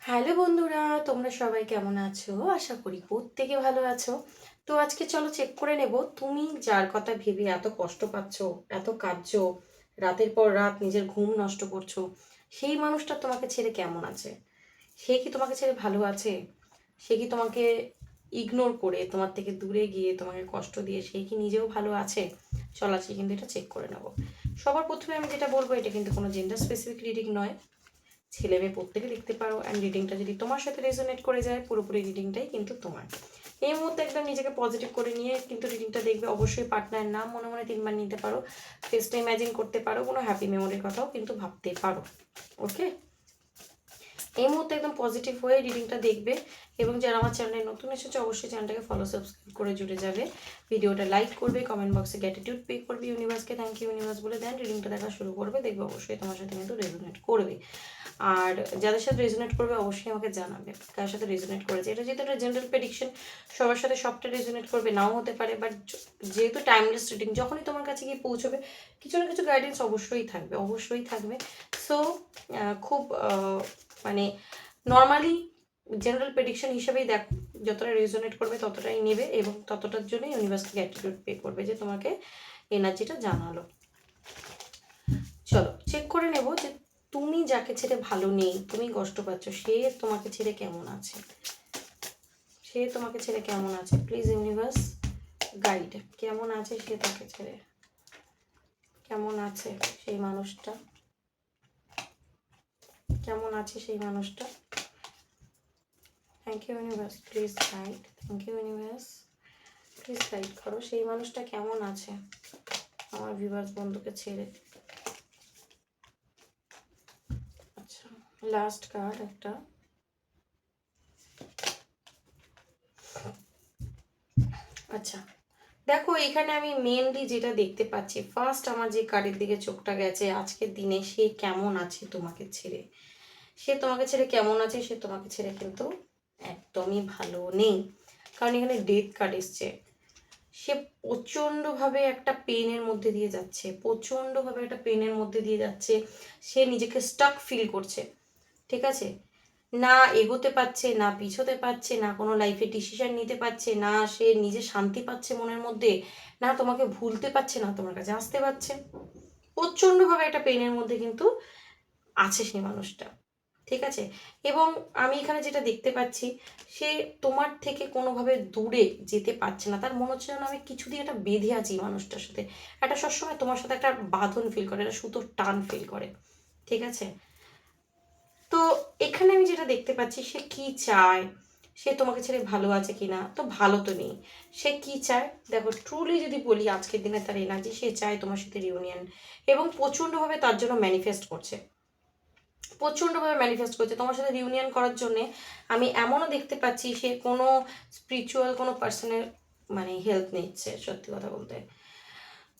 Hello বন্ধুরা, তোমরা সবাই কেমন আছো? আশা করি প্রত্যেকে ভালো আছো। তো আজকে চলো চেক করে নেব, তুমি যার কথা ভেবে এত কষ্ট পাচ্ছ, এত কাঁদছো, রাতের পর রাত নিজের ঘুম নষ্ট করছো, সেই মানুষটা তোমাকে ছেড়ে কেমন আছে? সে কি তোমাকে ছেড়ে ভালো আছে? সে কি তোমাকে ইগনোর করে তোমার থেকে দূরে গিয়ে তোমাকে কষ্ট দিয়ে সে কি নিজেও ভালো আছে? চল আজকে কিন্তু এটা চেক করে নেব। সবার প্রথমে আমি যেটা বলবো, এটা কিন্তু কোনো জেন্ডার স্পেসিফিক রিডিং নয়, ছেলে মেয়ে প্রত্যেকে দেখতে পারো। অ্যান্ড রিডিংটা যদি তোমার সাথে রেজোনেট করে যায়, পুরোপুরি রিডিংটাই কিন্তু তোমার। এই মুহূর্তে একদম নিজেকে পজিটিভ করে নিয়ে কিন্তু রিডিংটা দেখবে। অবশ্যই পার্টনারের নাম মনে মনে 3বার নিতে পারো, ফেসটা ইম্যাজিন করতে পারো, কোনো হ্যাপি মেমোরির কথাও কিন্তু ভাবতে পারো। ওকে, এই মুহূর্তে একদম পজিটিভ হয়ে রিডিংটা দেখবে। এবং যারা আমার চ্যানেলে নতুন এসেছে অবশ্যই চ্যানেলটাকে ফলো সাবস্ক্রাইব করে জুড়ে যাবে, ভিডিওটা লাইক করবে, কমেন্ট বক্সে গ্র্যাটিটিউড পে করবে ইউনিভার্সকে, থ্যাংক ইউ ইউনিভার্স বলে দেন রিডিংটা দেখা শুরু করবে। দেখবে অবশ্যই তোমার সাথে কিন্তু রেজোনেট করবে। আর যাদের সাথে রেজোনেট করবে অবশ্যই আমাকে জানাবে কার সাথে রেজোনেট করেছে। এটা যেহেতু একটা জেনারেল প্রেডিকশন, সবার সাথে সবটা রেজোনেট করবে নাও হতে পারে, বাট যেহেতু টাইমলেস রিডিং, যখনই তোমার কাছে গিয়ে পৌঁছবে কিছু না কিছু গাইডেন্স অবশ্যই থাকবে, অবশ্যই থাকবে। সো খুব মানে নর্মালি জেনারেল প্রেডিকশন হিসেবেই দেখো, যতটা রেজোনেট করবে ততটাই নেবে এবং ততটার জন্য ইউনিভার্সকে গ্র্যাটিটিউড পে করবে যে তোমাকে এনার্জিটা জানালো। চলো চেক করে নেব যে তুমি যাকে ছেড়ে ভালো নেই, তুমি কষ্ট পাচ্ছ, সে তোমাকে ছেড়ে কেমন আছে? সে তোমাকে ছেড়ে কেমন আছে? প্লিজ ইউনিভার্স গাইড, কেমন আছে সে তাকে ছেড়ে? কেমন আছে সেই মানুষটা? কেমন আছে সেই মানুষটা? Thank you universe, please guide. Thank you universe, please guide করো সেই মানুষটা কেমন আছে আমার ভিউয়ার্স বন্ধুকে ছেড়ে। আচ্ছা, লাস্ট কার্ড একটা। আচ্ছা দেখো, এখানে আমি মেনলি যেটা দেখতে পাচ্ছি, ফার্স্ট আমার যে কার্ডের দিকে চোখটা গেছে, আজকের দিনে সে কেমন আছে তোমাকে ছেড়ে। সে তোমাকে ছেড়ে কেমন আছে? সে তোমাকে ছেড়ে কিন্তু একদমই ভালো নেই, কারণ এখানে ডেথ কার্ড এসছে। সে প্রচণ্ডভাবে একটা পেনের মধ্যে দিয়ে যাচ্ছে, প্রচণ্ডভাবে একটা পেনের মধ্যে দিয়ে যাচ্ছে। সে নিজেকে স্টাক ফিল করছে, ঠিক আছে? না এগোতে পারছে, না পিছোতে পারছে, না কোনো লাইফে ডিসিশন নিতে পারছে, না সে নিজে শান্তি পাচ্ছে মনের মধ্যে, না তোমাকে ভুলতে পারছে, না তোমার কাছে আসতে পারছে। প্রচণ্ডভাবে একটা পেনের মধ্যে কিন্তু আছে সেই মানুষটা, ঠিক আছে? এবং আমি এখানে যেটা দেখতে পাচ্ছি, সে তোমার থেকে কোনোভাবে দূরে যেতে পারছে না। তার মনে হচ্ছে যেন আমি কিছু দিয়ে একটা বেঁধে আছি এই মানুষটার সাথে, একটা সবসময় তোমার সাথে একটা বাঁধন ফিল করে, একটা সুতোর টান ফিল করে, ঠিক আছে? তো এখানে আমি যেটা দেখতে পাচ্ছি, সে কি চায়, সে তোমাকে ছেড়ে ভালো আছে কিনা, তো ভালো তো নেই। সে কি চায় দেখো, ট্রুলি যদি বলি আজকের দিনে তার এনার্জি, সে চায় তোমার সাথে রিউনিয়ন এবং প্রচণ্ডভাবে তার জন্য ম্যানিফেস্ট করছে, প্রচণ্ডভাবে ম্যানিফেস্ট করছে তোমার সাথে রিউনিয়ন করার জন্যে। আমি এমনও দেখতে পাচ্ছি সে কোনো স্পিরিচুয়াল কোনো পার্সনের মানে হেল্প নিচ্ছে, সত্যি কথা বলতে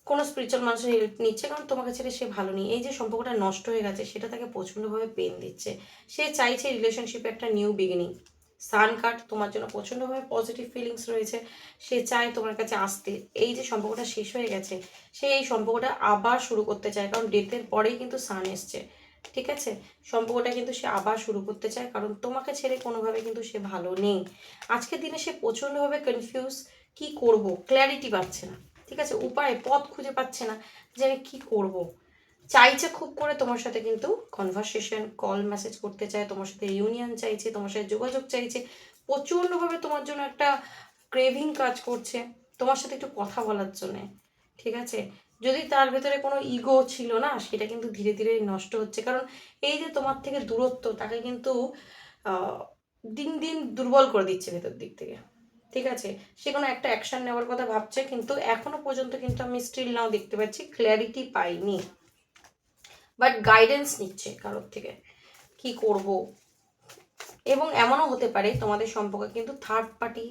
কোনো স্পিরিচুয়াল মানুষের হেল্প নিচ্ছে, কারণ তোমাকে ছেড়ে সে ভালো নেই। এই যে সম্পর্কটা নষ্ট হয়ে গেছে সেটা তাকে প্রচণ্ডভাবে পেন দিচ্ছে। সে চাইছে রিলেশনশিপে একটা নিউ বিগিনিং। সান কার্ড তোমার জন্য প্রচণ্ডভাবে পজিটিভ ফিলিংস রয়েছে, সে চায় তোমার কাছে আসতে। এই যে সম্পর্কটা শেষ হয়ে গেছে, সে এই সম্পর্কটা আবার শুরু করতে চায়, কারণ ডেথের পরেই কিন্তু সান এসছে, ঠিক আছে? সম্পর্কটা কিন্তু সে আবার শুরু করতে চায়, কারণ তোমাকে ছেড়ে কোনোভাবে কিন্তু সে ভালো নেই। আজকের দিনে সে প্রচণ্ডভাবে কনফিউজ, কি করব ক্ল্যারিটি পাচ্ছে না, ঠিক আছে? উপায় পথ খুঁজে পাচ্ছে না যে আমি কী করব। চাইছে খুব করে তোমার সাথে কিন্তু কনভারসেশন, কল মেসেজ করতে চায়, তোমার সাথে ইউনিয়ন চাইছে, তোমার সাথে যোগাযোগ চাইছে, প্রচণ্ডভাবে তোমার জন্য একটা ক্রেভিং কাজ করছে তোমার সাথে একটু কথা বলার জন্যে, ঠিক আছে? যদি তার ভেতরে কোনো ইগো ছিল না, সেটা কিন্তু ধীরে ধীরে নষ্ট হচ্ছে, কারণ এই যে তোমার থেকে দূরত্ব তাকে কিন্তু দিন দিন দুর্বল করে দিচ্ছে ভেতর দিক থেকে, ঠিক আছে? সে কোনো একটা অ্যাকশন নেওয়ার কথা ভাবছে, কিন্তু এখনো পর্যন্ত কিন্তু আমি স্টিল নাও দেখতে পাচ্ছি ক্ল্যারিটি পাইনি, বাট গাইডেন্স নিচ্ছে কারোর থেকে কি করব। এবং এমনও হতে পারে তোমাদের সম্পর্কে কিন্তু থার্ড পার্টি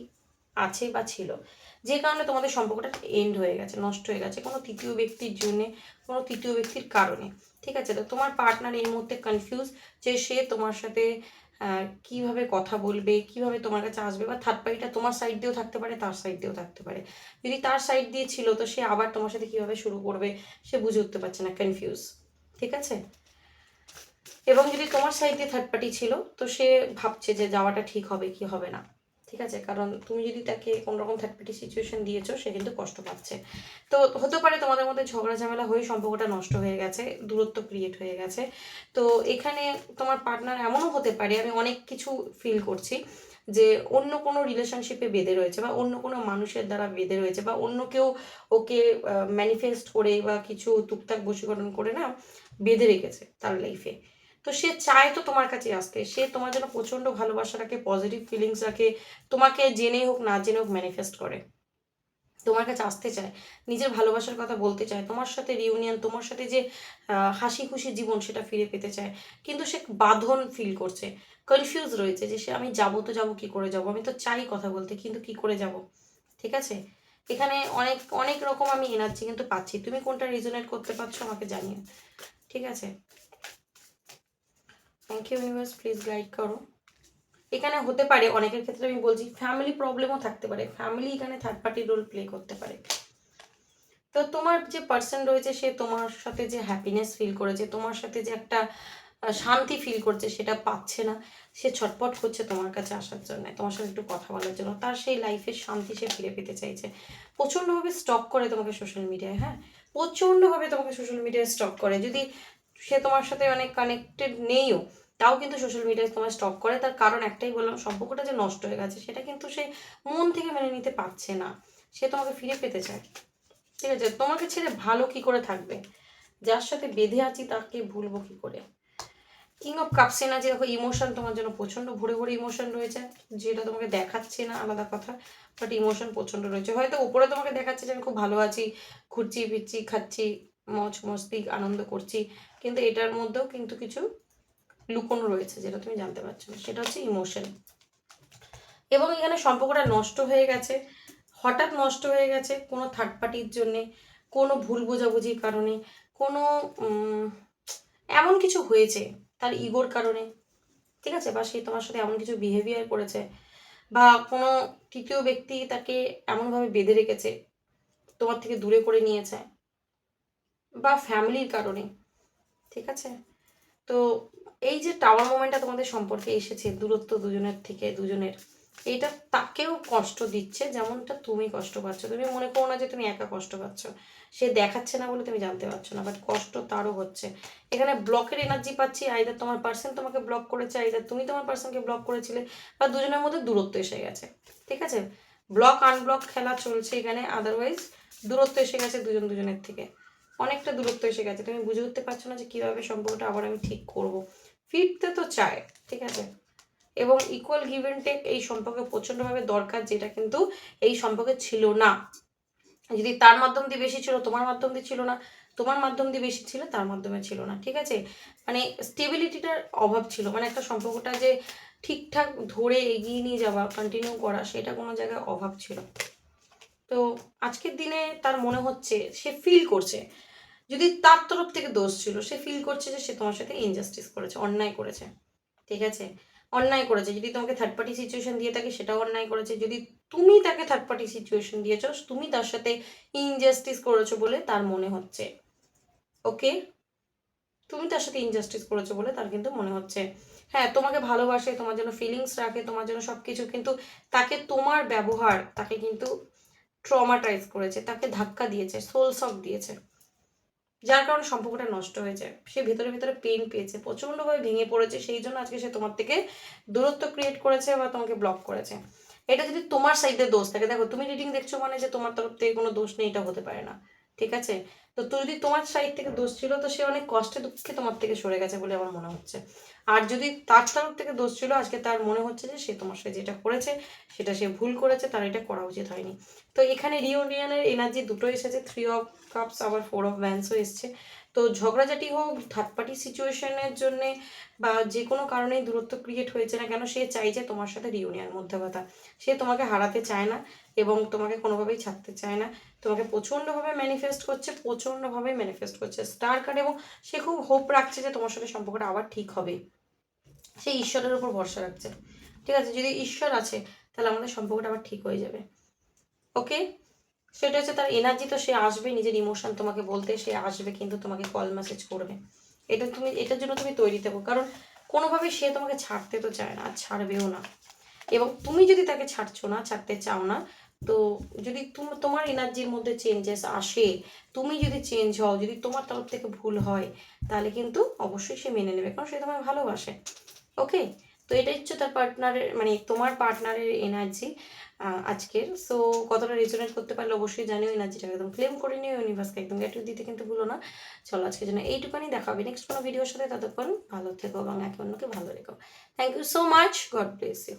আছে বা ছিল, যে কারণে তোমাদের সম্পর্কটা এন্ড হয়ে গেছে, নষ্ট হয়ে গেছে কোনো তৃতীয় ব্যক্তির জন্যে, কোনো তৃতীয় ব্যক্তির কারণে, ঠিক আছে? তো তোমার পার্টনার এই মুহূর্তে কনফিউজ যে সে তোমার সাথে কিভাবে কথা বলবে, কিভাবে তোমার কাছে আসবে, বা থার্ড পার্টিটা তোমার সাইড দিয়েও থাকতে পারে, তার সাইড দিয়েও থাকতে পারে। যদি তার সাইড দিয়ে ছিল তো সে আবার তোমার সাথে কিভাবে শুরু করবে সে বুঝে উঠতে পারছে না, কনফিউজ, ঠিক আছে? এবং যদি তোমার সাইড দিয়ে থার্ড পার্টি ছিল তো সে ভাবছে যে যাওয়াটা ঠিক হবে কি হবে না, ঠিক আছে, কারণ তুমি যদি তাকে কোনো রকম থার্ড পার্টি সিচুয়েশন দিয়েছো সে কিন্তু কষ্ট পাচ্ছে। তো হতে পারে তোমাদের মধ্যে ঝগড়া ঝামেলা হয়ে সম্পর্কটা নষ্ট হয়ে গেছে, দূরত্ব ক্রিয়েট হয়ে গেছে। তো এখানে তোমার পার্টনার এমনও হতে পারে, আমি অনেক কিছু ফিল করছি যে অন্য কোনো রিলেশনশিপে বেঁধে রয়েছে বা অন্য কোনো মানুষের দ্বারা বেঁধে রয়েছে বা অন্য কেউ ওকে ম্যানিফেস্ট করে বা কিছু টুকটাক বশীকরণ করে না বেঁধে রেখেছে তার লাইফে। তো সে চায় তো তোমার কাছে আসতে, সে তোমার জন্য প্রচণ্ড ভালোবাসা রাখে, পজিটিভ ফিলিংস রাখে, তোমাকে জেনে হোক না জেনে হোক ম্যানিফেস্ট করে, তোমার কাছে আসতে চায়, নিজের ভালোবাসার কথা বলতে চায়, তোমার সাথে রিউনিয়ন, তোমার সাথে যে হাসি খুশি জীবন সেটা ফিরে পেতে চায়। কিন্তু সে বাঁধন ফিল করছে, কনফিউজ রয়েছে যে সে আমি যাবো তো যাবো কি করে যাবো, আমি তো চাই কথা বলতে কিন্তু কি করে যাব। ঠিক আছে, এখানে অনেক অনেক রকম আমি এনার্জি কিন্তু পাচ্ছি, তুমি কোনটা রিজনেট করতে পারছো আমাকে জানিও। ঠিক আছে, thank you universe, please guide করো। এখানে হতে পারে অনেকের ক্ষেত্রে আমি বলছি ফ্যামিলি প্রবলেমও থাকতে পারে, ফ্যামিলি এখানে থার্ড পার্টি রোল প্লে করতে পারে। তো তোমার যে পার্সন রয়েছে সে তোমার সাথে যে হ্যাপিনেস ফিল করেছে, তোমার সাথে যে একটা শান্তি ফিল করছে সেটা পাচ্ছে না, সে ছটপট করছে তোমার কাছে আসার জন্য, তোমার সাথে একটু কথা বলার জন্য, তার সেই লাইফের শান্তি সে ফিরে পেতে চাইছে। প্রচণ্ডভাবে স্টক করে তোমাকে সোশ্যাল মিডিয়ায়, হ্যাঁ প্রচণ্ডভাবে তোমাকে সোশ্যাল মিডিয়ায় স্টক করে, যদি সে তোমার সাথে অনেক কানেক্টেড নেইও তাও কিন্তু সোশ্যাল মিডিয়ায় তোমার স্টক করে। তার কারণ একটাই বললাম, সম্পর্কটা যে নষ্ট হয়ে গেছে সেটা কিন্তু সে মন থেকে মেনে নিতে পারছে না, সে তোমাকে ফিরে পেতে চায়। ঠিক আছে, তোমাকে ছেড়ে ভালো কি করে থাকবে, যার সাথে বেঁধে আছি তাকে ভুলবো কি করে। কিং অফ কাপস এনার্জি দেখো, ইমোশন তোমার জন্য প্রচন্ড ভরে ভরে ইমোশন রয়েছে, যেটা তোমাকে দেখাচ্ছে না আলাদা কথা, বাট ইমোশন প্রচন্ড রয়েছে। হয়তো উপরে তোমাকে দেখাচ্ছে যে আমি খুব ভালো আছি, ঘুরছি ফিরছি খাচ্ছি মজ মস্তি আনন্দ করছি, কিন্তু এটার মধ্যেও কিন্তু কিছু লুকোনো রয়েছে যেটা তুমি জানতে পারছো না, সেটা হচ্ছে ইমোশন। এবং এখানে সম্পর্কটা নষ্ট হয়ে গেছে, হঠাৎ নষ্ট হয়ে গেছে কোনো থার্ড পার্টির জন্যে, কোনো ভুল বোঝাবুঝির কারণে, কোনো এমন কিছু হয়েছে তার ইগোর কারণে, ঠিক আছে, বা সে তোমার সাথে এমন কিছু বিহেভিয়ার করেছে, বা কোনো তৃতীয় ব্যক্তি তাকে এমনভাবে বেঁধে রেখেছে, তোমার থেকে দূরে করে নিয়েছে, বা ফ্যামিলির কারণে। ঠিক আছে, তো এই যে টাওয়ার মোমেন্টটা তোমাদের সম্পর্কে এসেছে, দূরত্ব দুজনের থেকে দুজনের, এইটা তাকেও কষ্ট দিচ্ছে যেমনটা তুমি কষ্ট পাচ্ছ। তুমি মনে করো না যে তুমি একা কষ্ট পাচ্ছ, সে দেখাচ্ছে না বলে তুমি জানতে পারছো না, বাট কষ্ট তারও হচ্ছে। এখানে ব্লকের এনার্জি পাচ্ছি, আইদার তোমার পার্সন তোমাকে ব্লক করেছে, আইদার তুমি তোমার পার্সনকে ব্লক করেছিলে, বা দুজনের মধ্যে দূরত্ব এসে গেছে। ঠিক আছে, ব্লক আনব্লক খেলা চলছে এখানে, আদারওয়াইজ দূরত্ব এসে গেছে দুজন দুজনের থেকে, অনেকটা দূরত্ব এসে গেছে, তুমি বুঝে উঠতে পারছো না যে কীভাবে সম্পর্কটা আবার আমি ঠিক করব। ফিরতে তো চায়, ঠিক আছে, এবং ইকুয়াল গিভ অ্যান্ড টেক এই সম্পর্কে প্রচণ্ডভাবে দরকার, যেটা কিন্তু এই সম্পর্কে ছিল না। যদি তার মাধ্যম দিয়ে বেশি ছিল তোমার মাধ্যম দিয়ে ছিল না, তোমার মাধ্যম দিয়ে বেশি ছিল তার মাধ্যমে ছিল না। ঠিক আছে, মানে স্টেবিলিটিটার অভাব ছিল, মানে একটা সম্পর্কটা যে ঠিকঠাক ধরে এগিয়ে নিয়ে যাওয়া, কন্টিনিউ করা, সেটা কোনো জায়গায় অভাব ছিল। তো আজকের দিনে তার মনে হচ্ছে, সে ফিল করছে, যদি তার তরফ থেকে দোষ ছিল, সে ফিল করছে যে সে তোমার সাথে ইনজাস্টিস করেছে, অন্যায় করেছে। ঠিক আছে, অন্যায় করেছে, যদি তোমাকে থার্ড পার্টি সিচুয়েশন দিয়ে থাকে সেটাও অন্যায় করেছে, যদি তুমি তাকে থার্ড পার্টি সিচুয়েশন দিয়েছো, তুমি তার সাথে ইনজাস্টিস করেছো বলে তার মনে হচ্ছে। ওকে, তুমি তার সাথে ইনজাস্টিস করেছো বলে তার কিন্তু মনে হচ্ছে। হ্যাঁ, তোমাকে ভালোবাসে, তোমার জন্য ফিলিংস রাখে, তোমার জন্য সব কিছু, কিন্তু তাকে তোমার ব্যবহার তাকে কিন্তু ট্রমাটাইজ করেছে, তাকে ধাক্কা দিয়েছে, সোল শক দিয়েছে, যার কারণে সম্পর্কটা নষ্ট হয়েছে। সে ভেতরে ভেতরে পেন পেয়েছে, প্রচণ্ডভাবে ভেঙে পড়েছে, সেই জন্য আজকে সে তোমার থেকে দূরত্ব ক্রিয়েট করেছে বা তোমাকে ব্লক করেছে। এটা যদি তোমার সাইডে দোষ থাকে, দেখো তুমি রিডিং দেখছো মানে যে তোমার তরফ থেকে কোনো দোষ নেই, এটা হতে পারে না। ঠিক আছে, তো যদি তোমার সাইড থেকে দোষ ছিল তো সে অনেক কষ্টে দুঃখে তোমার থেকে সরে গেছে বলে আমার মনে হচ্ছে। আর যদি তার তরফ থেকে দোষ ছিল, আজকে তার মনে হচ্ছে যে সে তোমার সাথে যেটা করেছে সেটা সে ভুল করেছে, তার এটা করা উচিত হয়নি। তো এখানে রিউনিয়নের এনার্জি দুটো এসেছে, 3 অফ কাপস আবার 4 অফ ভ্যান্সও এসছে। তো ঝগড়াঝাটি হোক, থার্ড পার্টি সিচুয়েশনের জন্যে, বা যে কোনো কারণেই দূরত্ব ক্রিয়েট হয়েছে না কেন, সে চাইছে তোমার সাথে রিউনিয়ন মধ্যে কথা, সে তোমাকে হারাতে চায় না এবং তোমাকে কোনোভাবেই ছাড়তে চায় না, তোমাকে প্রচণ্ডভাবে ম্যানিফেস্ট করছে স্টার কার্ড, এবং সে খুব হোপ রাখছে যে তোমার সাথে সম্পর্কটা আবার ঠিক হবে, সে ঈশ্বরের উপর ভরসা রাখছে। ঠিক আছে, যদি ঈশ্বর আছে তাহলে আমাদের সম্পর্কটা আবার ঠিক হয়ে যাবে। ওকে, সেটা হচ্ছে তার এনার্জি, তো সে আসবে নিজের ইমোশন তোমাকে বলতে, সে আসবে কিন্তু তোমাকে কল মেসেজ করবে। এটার জন্য তুমি তৈরি থাকো, কারণ কোনোভাবে সে তোমাকে ছাড়তে তো চায় না, আর ছাড়বেও না। এবং তুমি যদি তাকে ছাড়তে চাও না, তো যদি তোমার এনার্জির মধ্যে চেঞ্জেস আসে, তুমি যদি চেঞ্জ হও, যদি তোমার তরফ থেকে ভুল হয়, তাহলে কিন্তু অবশ্যই সে মেনে নেবে, কারণ সে তোমায় ভালোবাসে। ওকে, তো এটাই হচ্ছে তার পার্টনারের, মানে তোমার পার্টনারের এনার্জি আজকের। সো কতটা রেজোনেট করতে পারলে অবশ্যই জানিও, এনার্জিটাকে একদম ক্লেম করে নিও, ইউনিভার্সকে একদম গ্যাটিউড দিতে কিন্তু ভুলো না। চলো আজকের জন্য এইটুকুনি, দেখা হবে নেক্সট কোনো ভিডিওর সাথে, ততক্ষণ ভালো থেকো এবং একে অন্যকে ভালো রেখো। Thank you so much, God bless you.